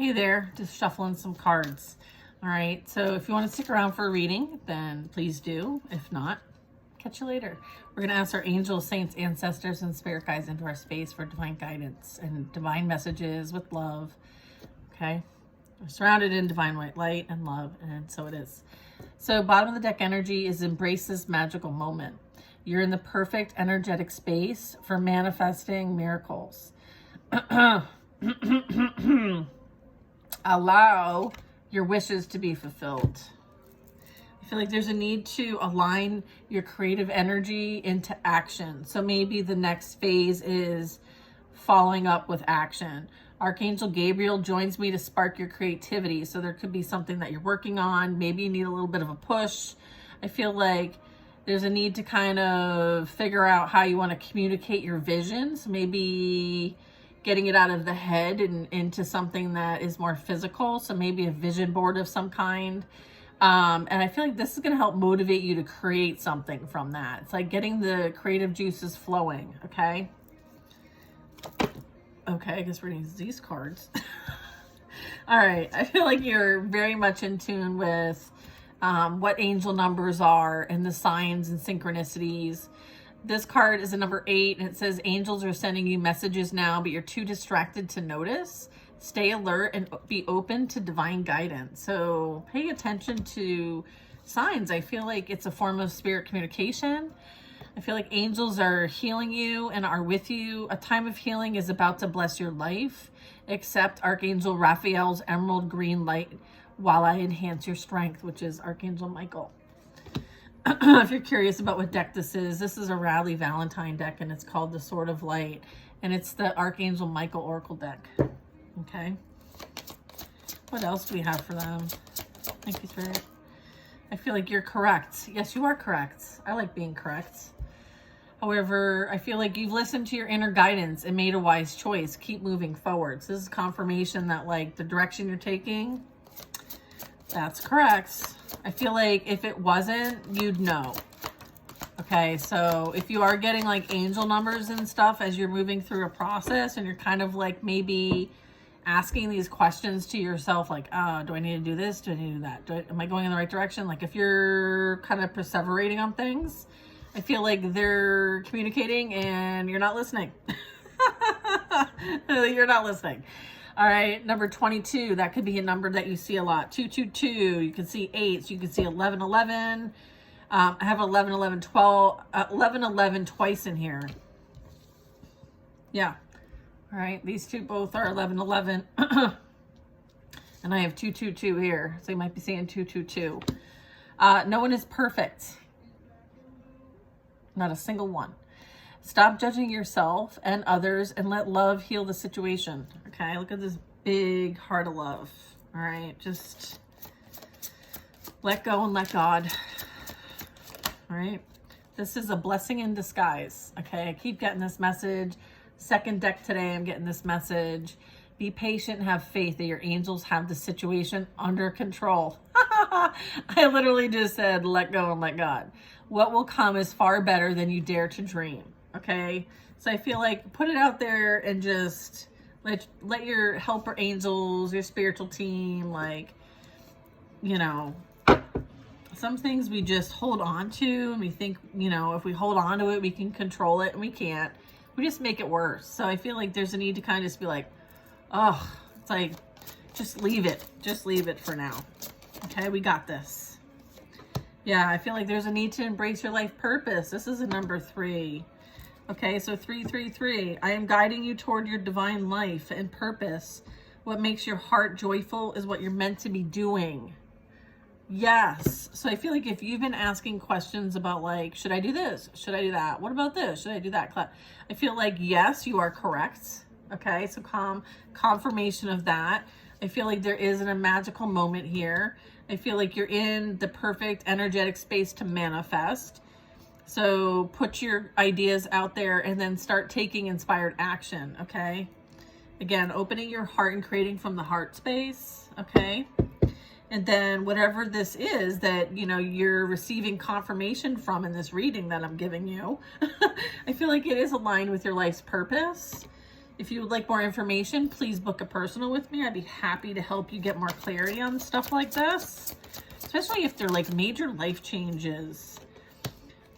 Hey there, just shuffling some cards. All right, so if you want to stick around for a reading, then please do. If not, catch you later. We're going to ask our angels, saints, ancestors, and spirit guides into our space for divine guidance and divine messages with love. Okay? We're surrounded in divine white light and love, and so it is. So bottom of the deck energy is embrace this magical moment. You're in the perfect energetic space for manifesting miracles. Allow your wishes to be fulfilled. I feel like there's a need to align your creative energy into action. So maybe the next phase is following up with action. Archangel Gabriel joins me to spark your creativity. So there could be something that you're working on. Maybe you need a little bit of a push. I feel like there's a need to kind of figure out how you want to communicate your visions. Maybe getting it out of the head and into something that is more physical. So maybe a vision board of some kind. And I feel like this is going to help motivate you to create something from that. It's like getting the creative juices flowing. Okay. Okay. I guess we're going to use these cards. All right. I feel like you're very much in tune with what angel numbers are and the signs and synchronicities. This card is a number 8, and it says angels are sending you messages now, but you're too distracted to notice. Stay alert and be open to divine guidance. So pay attention to signs. I feel like it's a form of spirit communication. I feel like angels are healing you and are with you. A time of healing is about to bless your life. Accept Archangel Raphael's emerald green light while I enhance your strength, which is Archangel Michael. If you're curious about what deck this is a Raleigh Valentine deck, and it's called the Sword of Light, and it's the Archangel Michael Oracle deck. Okay. What else do we have for them? Thank you, Spirit. I feel like you're correct. Yes, you are correct. I like being correct. However, I feel like you've listened to your inner guidance and made a wise choice. Keep moving forward. So this is confirmation that like the direction you're taking, that's correct. I feel like if it wasn't, you'd know. Okay, so if you are getting like angel numbers and stuff as you're moving through a process and you're kind of like maybe asking these questions to yourself, like, oh, do I need to do this? Do I need to do that? Am I going in the right direction? Like if you're kind of perseverating on things, I feel like they're communicating and you're not listening. You're not listening. All right, number 22, that could be a number that you see a lot. 222, you can see 8s, you can see 1111. I have 1111, 12, 1111 twice in here. Yeah, all right, these two both are 1111. And I have 222 here, so you might be seeing 222. No one is perfect. Not a single one. Stop judging yourself and others and let love heal the situation. Okay, look at this big heart of love. All right, just let go and let God. All right, this is a blessing in disguise. Okay, I keep getting this message. Second deck today, I'm getting this message. Be patient and have faith that your angels have the situation under control. I literally just said, let go and let God. What will come is far better than you dare to dream. Okay, so I feel like put it out there and just let your helper angels, your spiritual team, like, you know, some things we just hold on to and we think, you know, if we hold on to it, we can control it, and we can't. We just make it worse. So I feel like there's a need to kind of just be like, oh, it's like, just leave it. Just leave it for now. Okay, we got this. Yeah, I feel like there's a need to embrace your life purpose. This is a number 3. Okay, so 333. I am guiding you toward your divine life and purpose. What makes your heart joyful is what you're meant to be doing. Yes. So I feel like if you've been asking questions about like, should I do this? Should I do that? What about this? Should I do that? I feel like, yes, you are correct. Okay, so confirmation of that. I feel like there isn't a magical moment here. I feel like you're in the perfect energetic space to manifest. So put your ideas out there and then start taking inspired action, okay? Again, opening your heart and creating from the heart space, okay? And then whatever this is that, you know, you're receiving confirmation from in this reading that I'm giving you, I feel like it is aligned with your life's purpose. If you would like more information, please book a personal with me. I'd be happy to help you get more clarity on stuff like this, especially if they're like major life changes,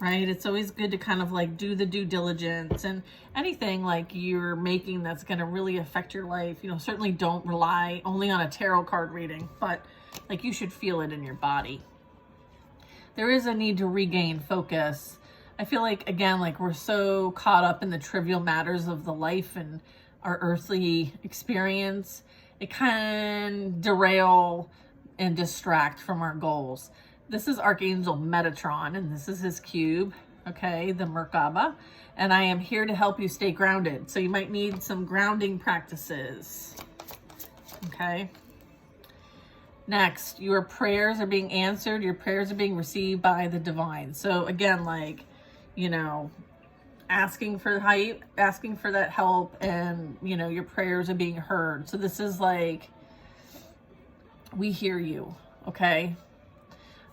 right? It's always good to kind of like do the due diligence, and anything like you're making that's going to really affect your life, you know, certainly don't rely only on a tarot card reading, but like you should feel it in your body. There is a need to regain focus. I feel like, again, like we're so caught up in the trivial matters of the life and our earthly experience, it can derail and distract from our goals. This is Archangel Metatron, and this is his cube, okay, the Merkaba, and I am here to help you stay grounded. So you might need some grounding practices, okay? Next, your prayers are being answered. Your prayers are being received by the divine. So again, like, you know, asking for that help, and, you know, your prayers are being heard. So this is like, we hear you, okay?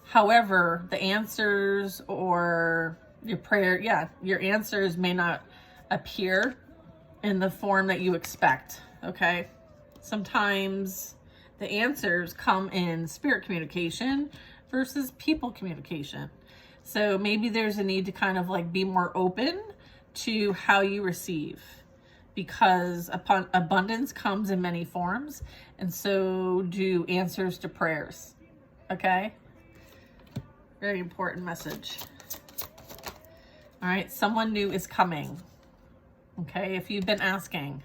However, the answers or your prayer, your answers may not appear in the form that you expect, okay? Sometimes the answers come in spirit communication versus people communication. So maybe there's a need to kind of like be more open to how you receive, because abundance comes in many forms, and so do answers to prayers, okay? Very important message. All right, someone new is coming, okay? If you've been asking.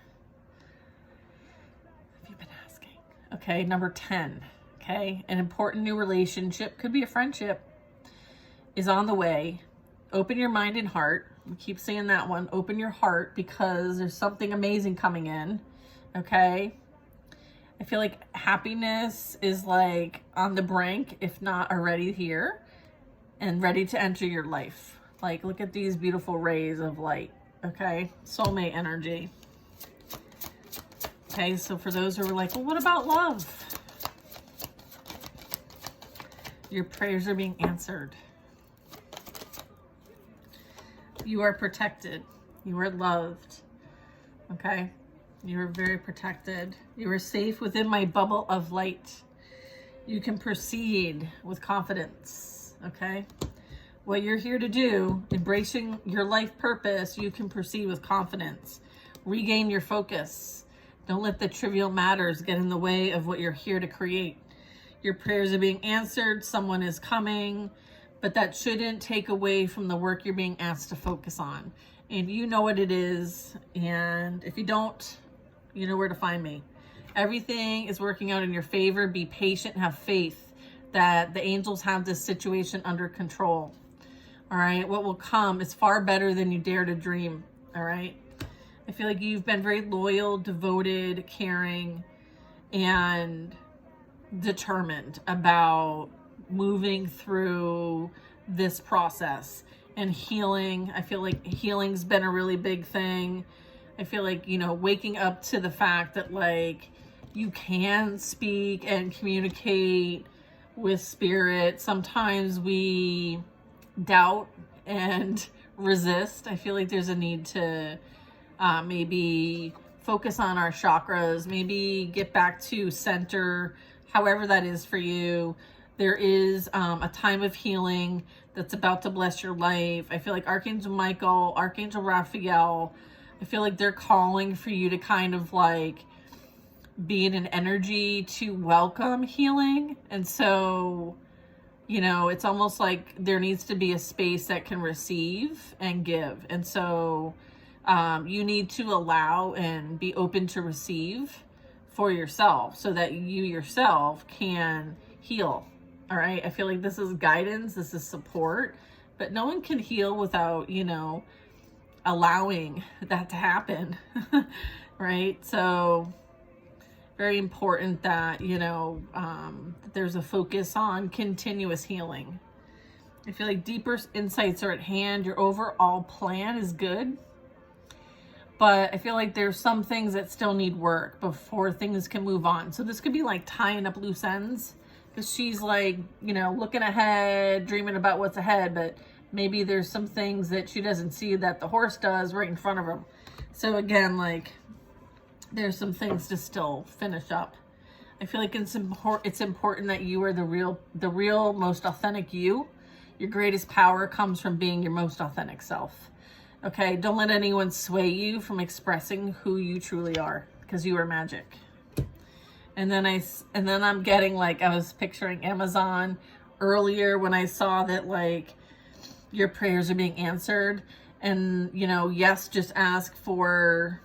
Okay, number 10, okay? An important new relationship, could be a friendship, is on the way. Open your mind and heart. We keep saying that one. Open your heart, because there's something amazing coming in, okay? I feel like happiness is like on the brink, if not already here, and ready to enter your life. Like, look at these beautiful rays of light, okay? Soulmate energy. Okay, so for those who are like, well, what about love? Your prayers are being answered. You are protected. You are loved. Okay? You are very protected. You are safe within my bubble of light. You can proceed with confidence. Okay? What you're here to do, embracing your life purpose, you can proceed with confidence. Regain your focus. Don't let the trivial matters get in the way of what you're here to create. Your prayers are being answered. Someone is coming, but that shouldn't take away from the work you're being asked to focus on. And you know what it is. And if you don't, you know where to find me. Everything is working out in your favor. Be patient, have faith that the angels have this situation under control. All right. What will come is far better than you dare to dream. All right. I feel like you've been very loyal, devoted, caring, and determined about moving through this process and healing. I feel like healing's been a really big thing. I feel like, you know, waking up to the fact that like you can speak and communicate with spirit. Sometimes we doubt and resist. I feel like there's a need to maybe focus on our chakras, maybe get back to center, however that is for you. There is a time of healing that's about to bless your life. I feel like Archangel Michael, Archangel Raphael, I feel like they're calling for you to kind of like be in an energy to welcome healing. And so, you know, it's almost like there needs to be a space that can receive and give. And so you need to allow and be open to receive for yourself so that you yourself can heal. All right. I feel like this is guidance. This is support, but no one can heal without, you know, allowing that to happen. Right. So very important that, you know, there's a focus on continuous healing. I feel like deeper insights are at hand. Your overall plan is good. But I feel like there's some things that still need work before things can move on. So this could be like tying up loose ends, because she's like, you know, looking ahead, dreaming about what's ahead, but maybe there's some things that she doesn't see that the horse does right in front of her. So again, like there's some things to still finish up. I feel like it's important that you are the real, most authentic you. Your greatest power comes from being your most authentic self. Okay, don't let anyone sway you from expressing who you truly are, because you are magic. And then I'm getting, like, I was picturing Amazon earlier when I saw that, like, your prayers are being answered. And, you know, yes, just ask for,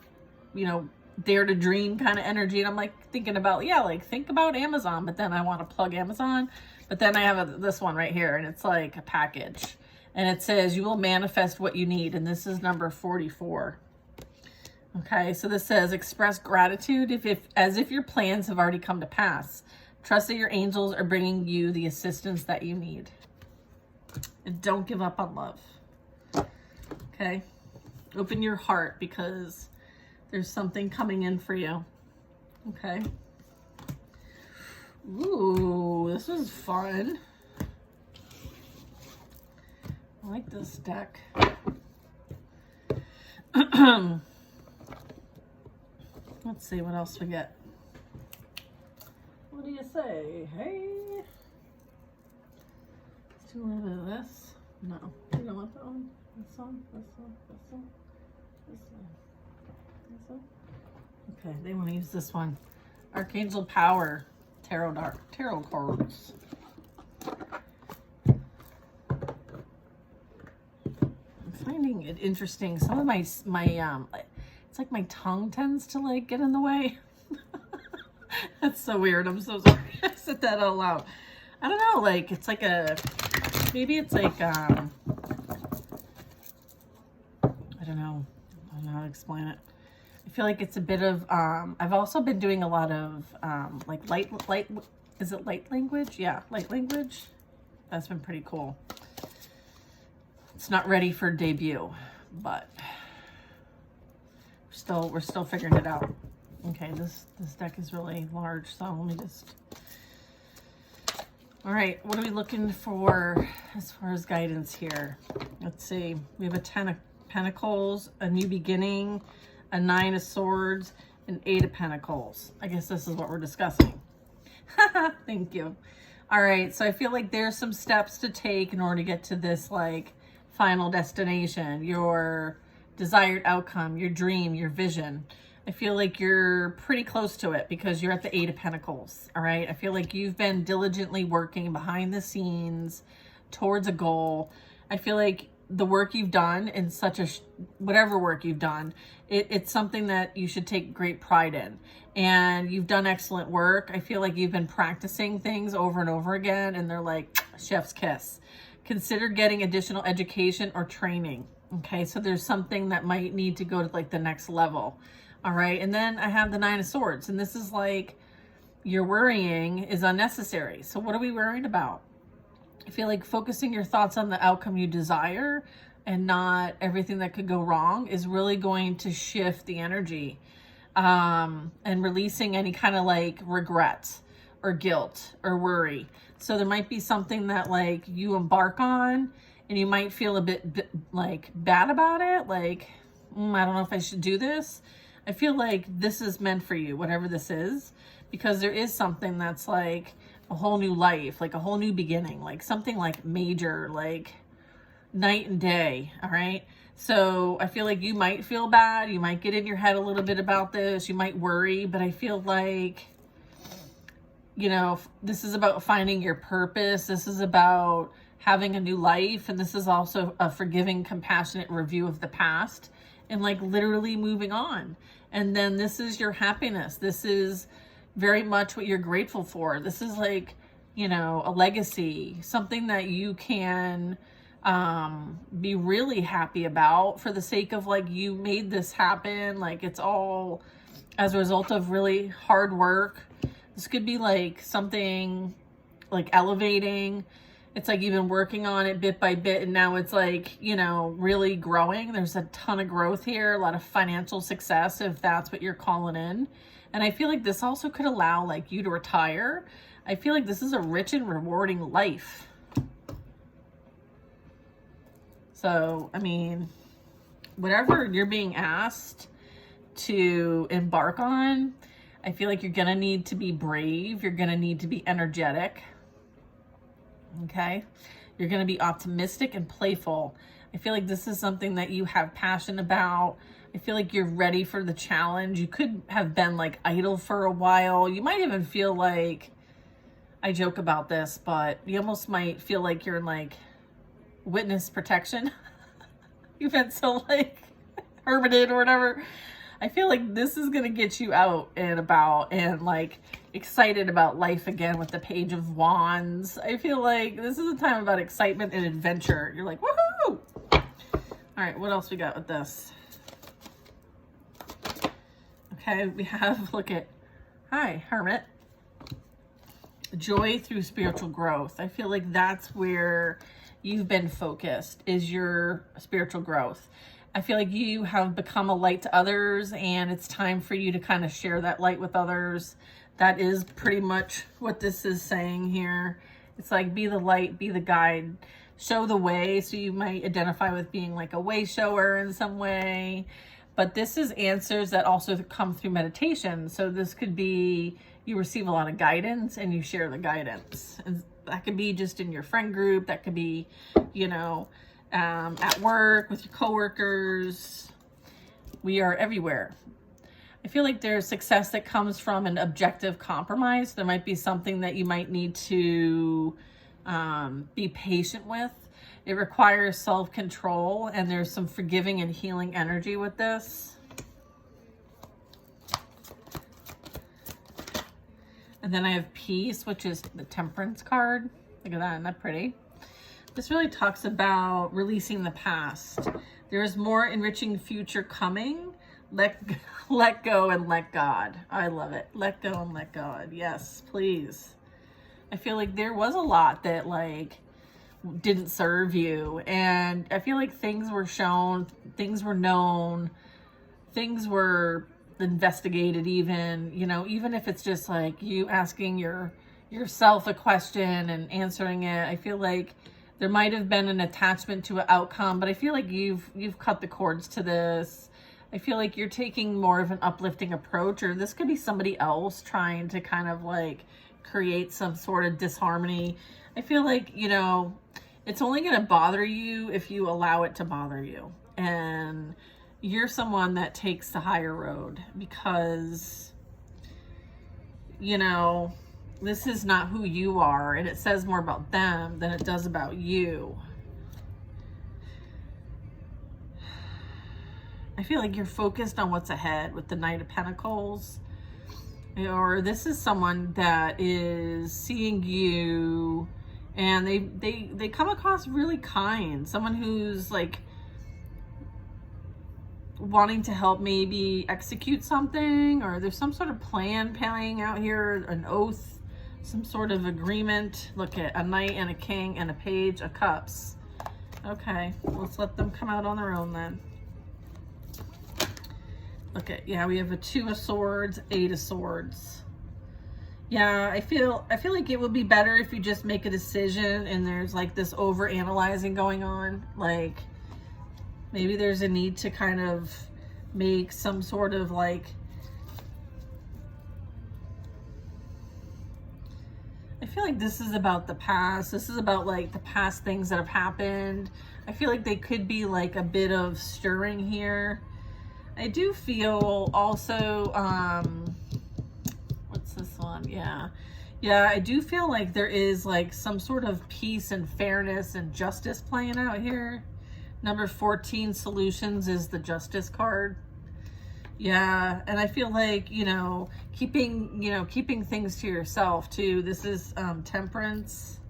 you know, dare to dream kind of energy. And I'm like thinking about, yeah, like think about Amazon, but then I want to plug Amazon. But then I have this one right here, and it's like a package, and it says you will manifest what you need. And this is number 44. Okay, so this says express gratitude as if your plans have already come to pass. Trust that your angels are bringing you the assistance that you need. And don't give up on love. Okay, open your heart, because there's something coming in for you. Okay. Ooh, this is fun. I like this deck. Let's see what else we get. What do you say? Hey. Let's do a little bit of this. No, you don't want that one. This one, this one, this one, this one. Okay, they want to use this one. Archangel Power tarot cards. I'm finding it interesting. Some of my it's like my tongue tends to like get in the way. That's so weird. I'm so sorry. I said that out loud. I don't know, like it's like maybe it's like I don't know how to explain it. I feel like it's a bit of, I've also been doing a lot of, like is it light language? Yeah, light language. That's been pretty cool. It's not ready for debut, but we're still figuring it out. Okay, this deck is really large, so let me just, all right, what are we looking for as far as guidance here? Let's see, we have a 10 of Pentacles, a new beginning, a 9 of Swords, an 8 of Pentacles. I guess this is what we're discussing. Thank you. All right, so I feel like there's some steps to take in order to get to this like final destination, your desired outcome, your dream, your vision. I feel like you're pretty close to it because you're at the 8 of Pentacles, all right? I feel like you've been diligently working behind the scenes towards a goal. I feel like the work you've done in whatever work you've done, it's something that you should take great pride in. And you've done excellent work. I feel like you've been practicing things over and over again, and they're like chef's kiss. Consider getting additional education or training. Okay, so there's something that might need to go to like the next level. All right, and then I have the 9 of Swords, and this is like your worrying is unnecessary. So what are we worried about? I feel like focusing your thoughts on the outcome you desire and not everything that could go wrong is really going to shift the energy, and releasing any kind of like regret or guilt or worry. So there might be something that like you embark on and you might feel a bit like bad about it. Like, I don't know if I should do this. I feel like this is meant for you, whatever this is, because there is something that's like a whole new life, like a whole new beginning, like something like major, like night and day. All right. So I feel like you might feel bad. You might get in your head a little bit about this. You might worry, but I feel like, you know, this is about finding your purpose. This is about having a new life. And this is also a forgiving, compassionate review of the past and like literally moving on. And then this is your happiness. This is very much what you're grateful for. This is like, you know, a legacy, something that you can be really happy about for the sake of like, you made this happen. Like it's all as a result of really hard work. This could be like something like elevating. It's like you've been working on it bit by bit, and now it's like, you know, really growing. There's a ton of growth here, a lot of financial success if that's what you're calling in. And I feel like this also could allow like you to retire. I feel like this is a rich and rewarding life. So, I mean, whatever you're being asked to embark on. I feel like you're going to need to be brave. You're going to need to be energetic. Okay. You're going to be optimistic and playful. I feel like this is something that you have passion about. I feel like you're ready for the challenge. You could have been like idle for a while. You might even feel like, I joke about this, but you almost might feel like you're in like witness protection. You've been so like hermited or whatever. I feel like this is going to get you out and about and like excited about life again with the Page of Wands. I feel like this is a time about excitement and adventure. You're like, woohoo! All right, what else we got with this? Okay, we have, look at, hi, Hermit. Joy through spiritual growth. I feel like that's where you've been focused, is your spiritual growth. I feel like you have become a light to others, and it's time for you to kind of share that light with others. That is pretty much what this is saying here. It's like, be the light, be the guide, show the way. So you might identify with being like a way shower in some way. But this is answers that also come through meditation. So this could be you receive a lot of guidance and you share the guidance. And that could be just in your friend group. That could be, you know, at work with your coworkers. We are everywhere. I feel like there's success that comes from an objective compromise. There might be something that you might need to be patient with. It requires self-control, and there's some forgiving and healing energy with this. And then I have peace, which is the Temperance card. Look at that, isn't that pretty? This really talks about releasing the past. There is more enriching future coming. Let go and let God. I love it. Let go and let God. Yes, please. I feel like there was a lot that like didn't serve you. And I feel like things were shown, things were known, things were investigated even, you know, even if it's just like you asking yourself a question and answering it. I feel like there might have been an attachment to an outcome, but I feel like you've cut the cords to this. I feel like you're taking more of an uplifting approach, or this could be somebody else trying to kind of like create some sort of disharmony. I feel like, you know, it's only going to bother you if you allow it to bother you. And you're someone that takes the higher road because, you know, this is not who you are, and it says more about them than it does about you. I feel like you're focused on what's ahead with the Knight of Pentacles. Or this is someone that is seeing you and they come across really kind. Someone who's like wanting to help maybe execute something, or there's some sort of plan playing out here, an oath, some sort of agreement. Look at a Knight and a King and a Page of Cups. Okay, let's let them come out on their own then. Look at, yeah, we have a 2 of Swords, 8 of Swords. Yeah, I feel like it would be better if you just make a decision and there's like this over analyzing going on. Like maybe there's a need to kind of make some sort of like, I feel like this is about the past. This is about like the past things that have happened. I feel like they could be like a bit of stirring here. I do feel also, what's this one? Yeah, I do feel like there is like some sort of peace and fairness and justice playing out here. Number 14, Solutions, is the Justice card. Yeah, and I feel like, you know, keeping things to yourself too. This is Temperance.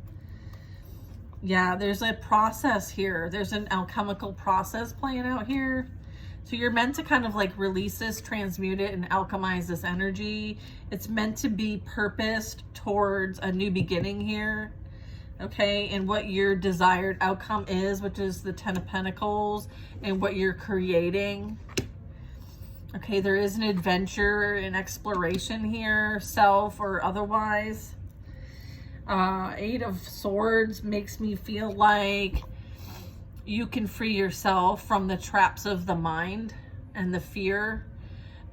Yeah, there's a process here. There's an alchemical process playing out here. So you're meant to kind of like release this, transmute it, and alchemize this energy. It's meant to be purposed towards a new beginning here. Okay, and what your desired outcome is, which is the 10 of Pentacles, and what you're creating. Okay, there is an adventure and exploration here, self or otherwise. 8 of Swords makes me feel like you can free yourself from the traps of the mind and the fear.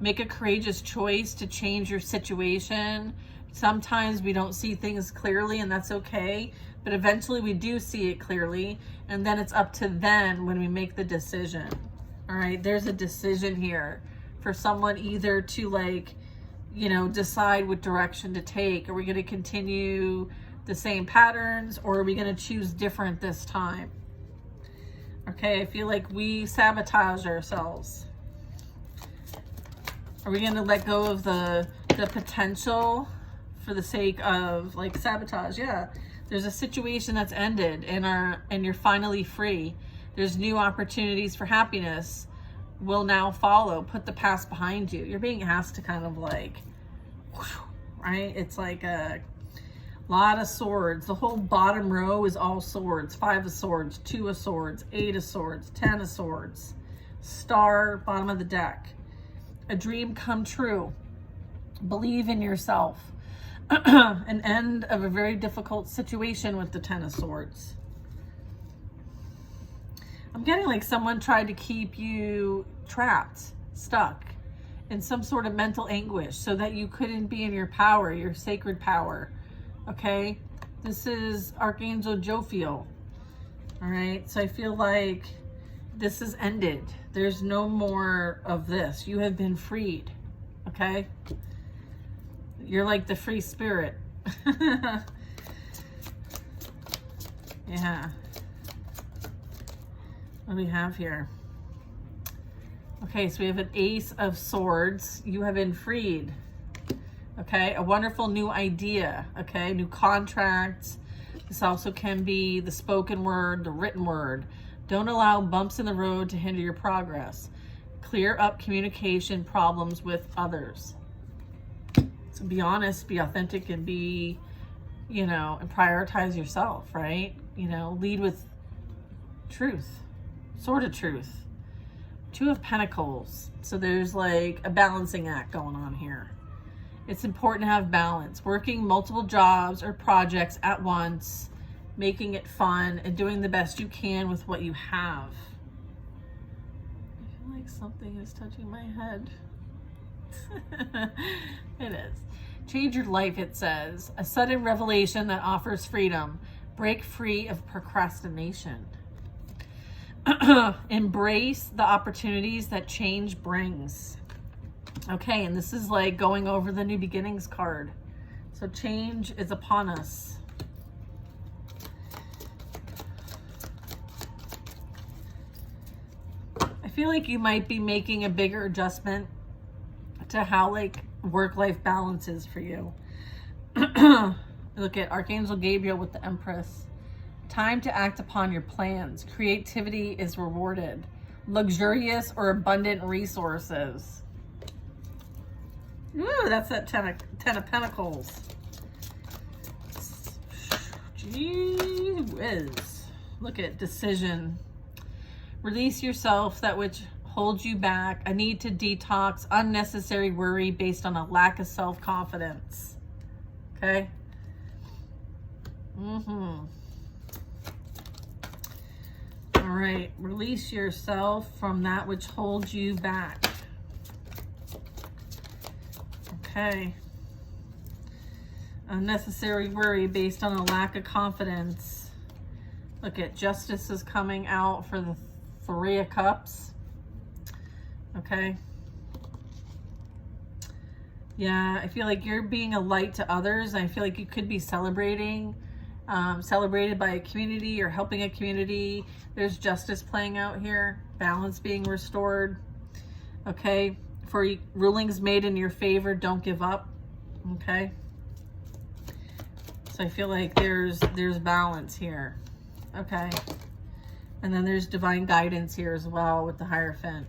Make a courageous choice to change your situation. Sometimes we don't see things clearly, and that's okay. But eventually we do see it clearly. And then it's up to then when we make the decision. All right, there's a decision here for someone either to, like, you know, decide what direction to take. Are we going to continue the same patterns, or are we going to choose different this time? Okay, I feel like we sabotage ourselves. Are we going to let go of the potential for the sake of, like, sabotage? Yeah. There's a situation that's ended and you're finally free. There's new opportunities for happiness will now follow. Put the past behind you. You're being asked to kind of, like, right? It's like a lot of swords. The whole bottom row is all swords. 5 of swords, 2 of swords, 8 of swords, 10 of swords. Star, bottom of the deck. A dream come true. Believe in yourself. An end of a very difficult situation with the 10 of swords. I'm getting like someone tried to keep you trapped, stuck in some sort of mental anguish so that you couldn't be in your power, your sacred power. Okay? This is Archangel Jophiel. All right? So I feel like this is ended. There's no more of this. You have been freed. Okay? You're like the free spirit. Yeah. What do we have here? Okay, so we have an Ace of Swords. You have been freed. Okay, a wonderful new idea. Okay, new contracts. This also can be the spoken word, the written word. Don't allow bumps in the road to hinder your progress. Clear up communication problems with others. So be honest, be authentic, and be, you know, and prioritize yourself, right? You know, lead with truth, sort of truth. 2 of Pentacles. So there's like a balancing act going on here. It's important to have balance. Working multiple jobs or projects at once, making it fun, and doing the best you can with what you have. I feel like something is touching my head. It is. Change your life, it says. A sudden revelation that offers freedom. Break free of procrastination. Embrace the opportunities that change brings. Okay, and this is like going over the new beginnings card. So change is upon us. I feel like you might be making a bigger adjustment to how, like, work-life balance is for you. Look at Archangel Gabriel with the Empress. Time to act upon your plans. Creativity is rewarded. Luxurious or abundant resources. Ooh, that's that 10 of Pentacles. Gee whiz. Look at decision. Release yourself, that which holds you back. A need to detox. Unnecessary worry based on a lack of self-confidence. Okay? All right. Release yourself from that which holds you back. Okay. Unnecessary worry based on a lack of confidence. Look at Justice is coming out for the 3 of Cups. Okay. Yeah, I feel like you're being a light to others. I feel like you could be celebrated by a community or helping a community. There's justice playing out here. Balance being restored. Okay. For rulings made in your favor, don't give up. Okay. So I feel like there's balance here. Okay. And then there's divine guidance here as well with the Hierophant.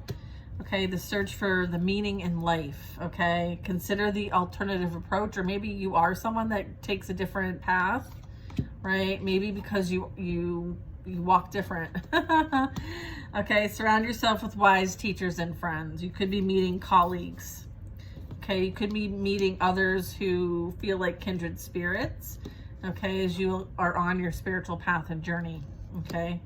Okay, the search for the meaning in life. Okay, consider the alternative approach, or maybe you are someone that takes a different path, right? Maybe because you walk different. Okay, surround yourself with wise teachers and friends. You could be meeting colleagues. Okay, you could be meeting others who feel like kindred spirits. Okay, as you are on your spiritual path and journey. Okay.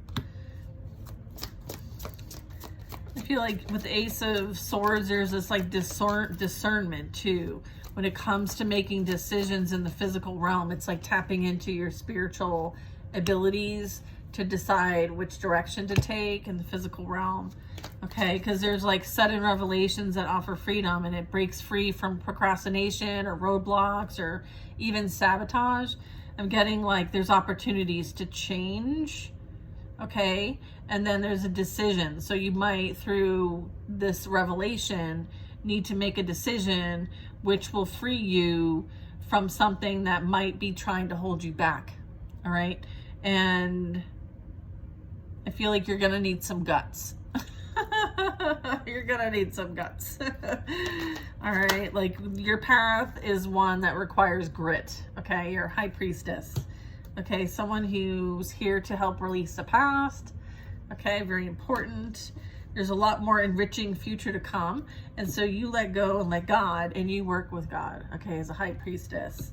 I feel like with the Ace of Swords, there's this like discernment too. When it comes to making decisions in the physical realm, it's like tapping into your spiritual abilities to decide which direction to take in the physical realm. Okay, because there's like sudden revelations that offer freedom, and it breaks free from procrastination or roadblocks or even sabotage. I'm getting like there's opportunities to change. Okay, and then there's a decision. So you might, through this revelation, need to make a decision which will free you from something that might be trying to hold you back. All right, and I feel like you're gonna need some guts. You're gonna need some guts. All right, like your path is one that requires grit. Okay, you're a high priestess. Okay, someone who's here to help release the past. Okay, very important. There's a lot more enriching future to come. And so you let go and let God, and you work with God, okay, as a high priestess.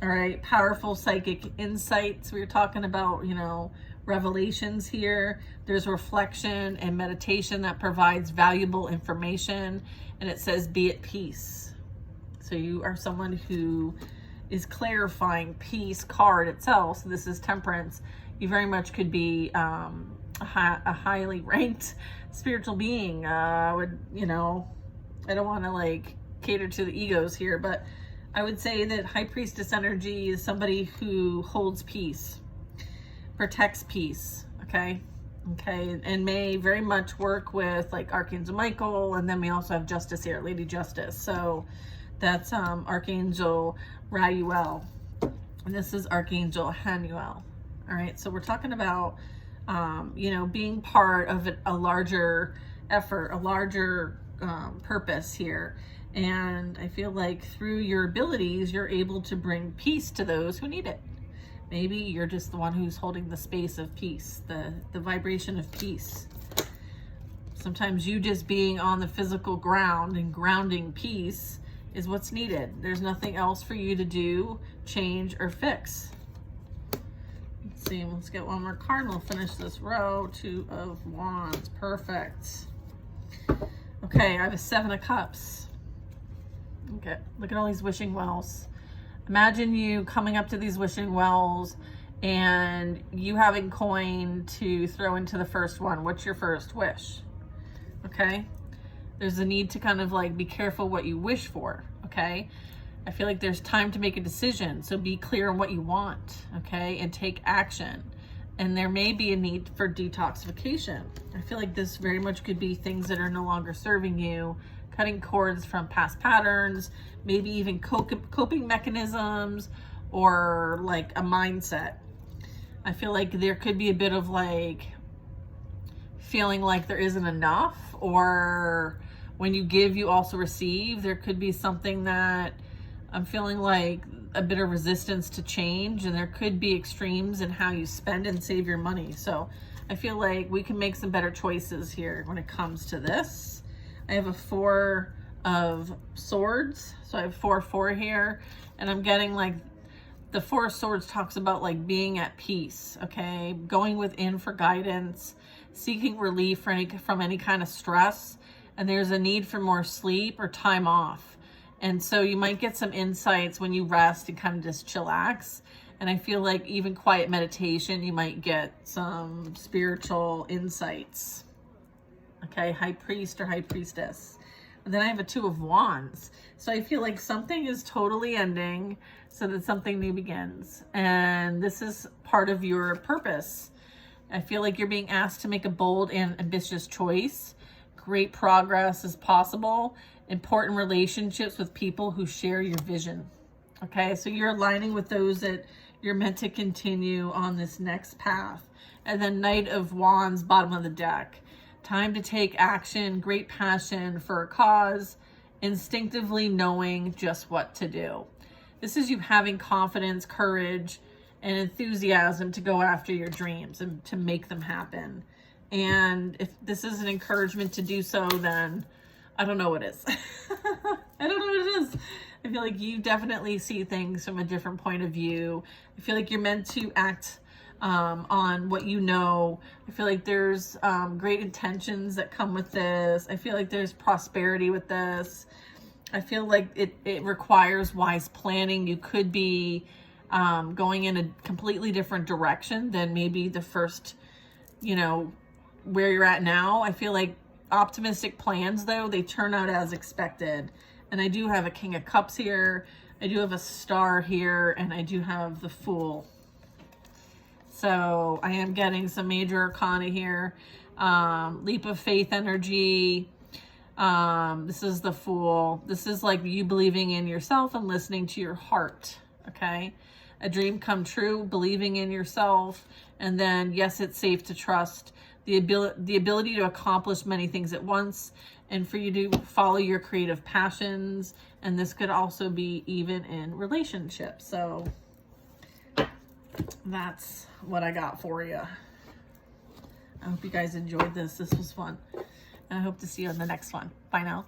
All right, powerful psychic insights. We were talking about, you know, revelations here. There's reflection and meditation that provides valuable information. And it says, be at peace. So you are someone who is clarifying peace card itself. So this is Temperance. You very much could be a highly ranked spiritual being. Would, you know, I don't want to like cater to the egos here, but I would say that High Priestess energy is somebody who holds peace, protects peace. Okay, and may very much work with like Archangel Michael, and then we also have Justice here, Lady Justice. So that's Archangel Raguel, and this is Archangel Hanuel. All right, so we're talking about you know, being part of a larger effort, a larger purpose here. And I feel like through your abilities, you're able to bring peace to those who need it. Maybe you're just the one who's holding the space of peace, the vibration of peace. Sometimes you just being on the physical ground and grounding peace is what's needed. There's nothing else for you to do, change, or fix. Let's see, let's get one more card and we'll finish this row. 2 of Wands, perfect. Okay, I have a 7 of Cups. Okay, look at all these wishing wells. Imagine you coming up to these wishing wells and you having coin to throw into the first one. What's your first wish? Okay, there's a need to kind of like be careful what you wish for. Okay, I feel like there's time to make a decision, so be clear on what you want. Okay, and take action. And there may be a need for detoxification. I feel like this very much could be things that are no longer serving you, cutting cords from past patterns, maybe even coping mechanisms, or like a mindset. I feel like there could be a bit of like feeling like there isn't enough, or when you give, you also receive. There could be something that I'm feeling like a bit of resistance to change, and there could be extremes in how you spend and save your money. So I feel like we can make some better choices here when it comes to this. I have a 4 of Swords, so I have 4 here, and I'm getting like the 4 of Swords talks about like being at peace. Okay, going within for guidance, seeking relief from any kind of stress, and there's a need for more sleep or time off. And so you might get some insights when you rest and kind of just chillax. And I feel like even quiet meditation, you might get some spiritual insights. Okay, High Priest or High Priestess. And then I have a 2 of Wands. So I feel like something is totally ending so that something new begins. And this is part of your purpose. I feel like you're being asked to make a bold and ambitious choice. Great progress is possible. Important relationships with people who share your vision. Okay, so you're aligning with those that you're meant to continue on this next path. And then Knight of Wands, bottom of the deck. Time to take action, great passion for a cause, instinctively knowing just what to do. This is you having confidence, courage, and enthusiasm to go after your dreams and to make them happen. And if this is an encouragement to do so, then I don't know what is. I don't know what it is. I feel like you definitely see things from a different point of view. I feel like you're meant to act on what you know. I feel like there's great intentions that come with this. I feel like there's prosperity with this. I feel like it requires wise planning. You could be going in a completely different direction than maybe the first, you know, where you're at now. I feel like optimistic plans, though, they turn out as expected. And I do have a King of Cups here. I do have a Star here, and I do have the Fool. So I am getting some major arcana here. Leap of faith energy. This is the Fool. This is like you believing in yourself and listening to your heart. Okay. A dream come true, believing in yourself. And then, yes, it's safe to trust. The ability to accomplish many things at once, and for you to follow your creative passions. And this could also be even in relationships. So that's what I got for you. I hope you guys enjoyed this. This was fun. And I hope to see you on the next one. Bye now.